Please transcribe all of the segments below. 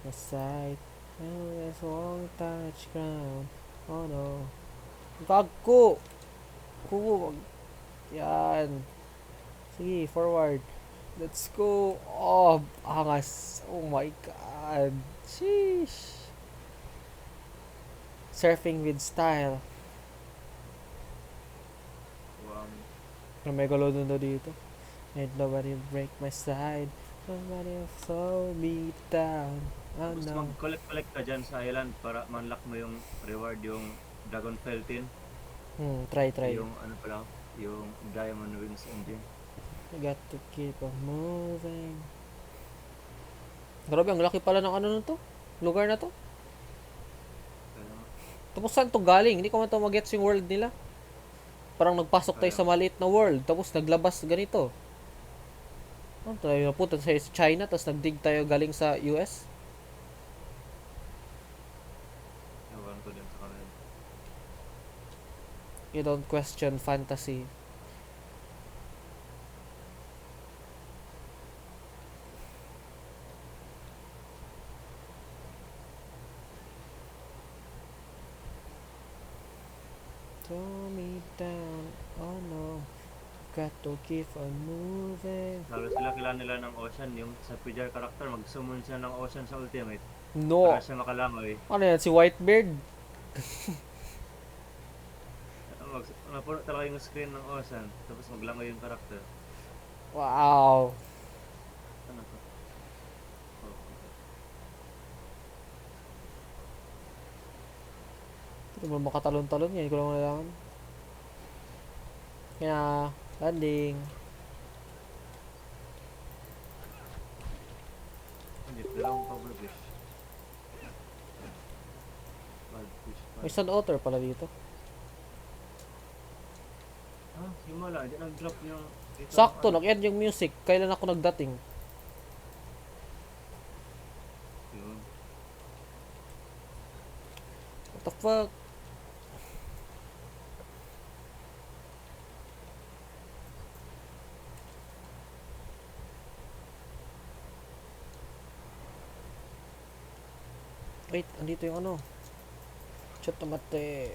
my side. And I won't touch ground. Oh no. Gago! Kugo. Yan. Sige, forward. Let's go. Oh, angas. Oh my god. Sheesh. Surfing with style. Wow. Ang megalodon daw dito. Ain't nobody break my side. Nobody slow me down. Oh Tapos no. mag-collect-collect ka dyan sa island para man-lock mo yung reward, yung Dragon Feltin. Try. Yung ano pala, yung Diamond Wings Engine. I got to keep on moving. Grabe, ang laki pala ng ano na to. Lugar na to. Kaya nga, Tapos saan to galing? Hindi ko man to magets yung world nila. Parang nagpasok tayo kaya sa nga. maliit na world. Tapos naglabas ganito. Ano tayo? Napunta tayo sa China. Tapos nagdig tayo galing sa US. Ewan ko din sa kanila. You don't question fantasy. Throw me down. Oh no. Got to keep on moving. Lalo sila kilala nila ng Ocean, yung sa PJR character, mag-summon siya ng Ocean sa ultimate. Para No. siya makalangoy. Ano yan? Si Whitebeard? Napuno talaga yung screen ng Ocean, tapos maglangoy yung character. Wow. Ano to? Oh, okay. Hindi mo makatalon-talon yan. Hindi ko lang nalaman. Kaya, landing. Hindi, dalawang Powerfish. Wildfish May pala. Sun Otter pala dito. Ah, himala, hindi nag-drop yung dito ng Sakto, ano. nag-end yung music. Kailan ako nagdating? Yun. What the fuck? Wait, andito yung ano. Chat mate.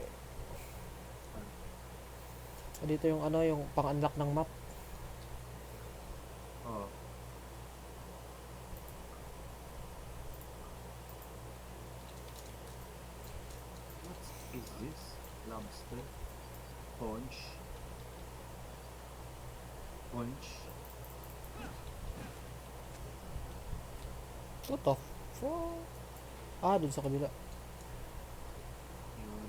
Andito yung ano, yung pang-unlock ng map. Oh, what is this? Lobster? Conch? Conch? What the fuck? Ah, dun sa kabila. Yun.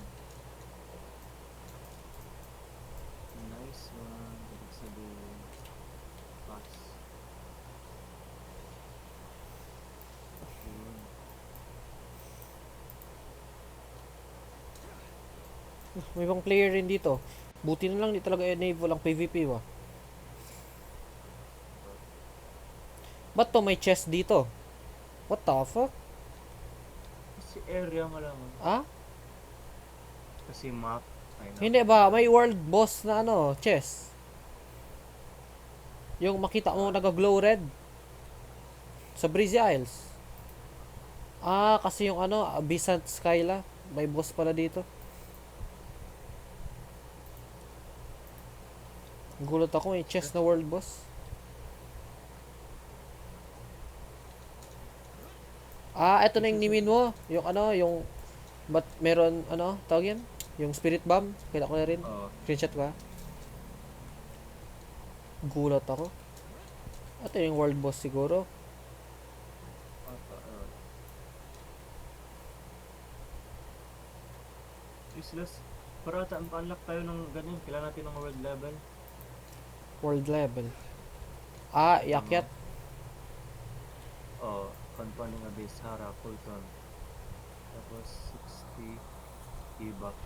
Nice one. Ibig sabihin, pass. Yun. May ibang player rin dito. Buti na lang di talaga enable ang PvP ba. Ba't to may chest dito? What the fuck? Kasi area mo lang. Ah? Kasi map. Ay, Hindi ba? May world boss na ano, chest. Yung makita mo nag-glow red. Sa Breezy Isles. Ah, kasi yung ano, Abyssant Skyla. May boss pala dito. Gulat ako, may chest na world boss. Ah, eto na yung nimin mo. Yung ano, yung... Ba't meron, ano, tawag yan? Yung spirit bomb. Kailan ko na rin. Oo. Screenshot ka. Gulat ako. Ito yung world boss siguro. Useless. Para ata unlock tayo ng ganyan. Kailangan natin ng world level. World level. Ah, Tama. iakyat. Oh, Company nga base Hara, Fulton. Tapos 60 Ibak.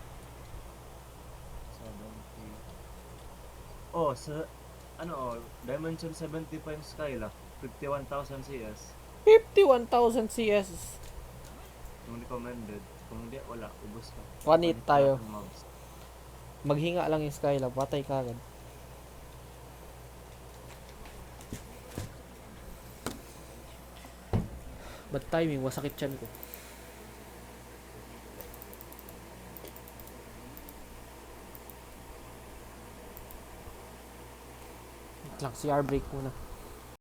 70. Oh, sa ano oh, Dimension 75 Skyla. 51,000 CS. 51,000 CS. Yung recommended. Kung hindi, wala. Ubus ka. One hit Panit tayo. lahat ng mobs. Maghinga lang yung Skylab. Patay ka agad. Bad timing, masakit yan ko. Wait lang, CR break muna.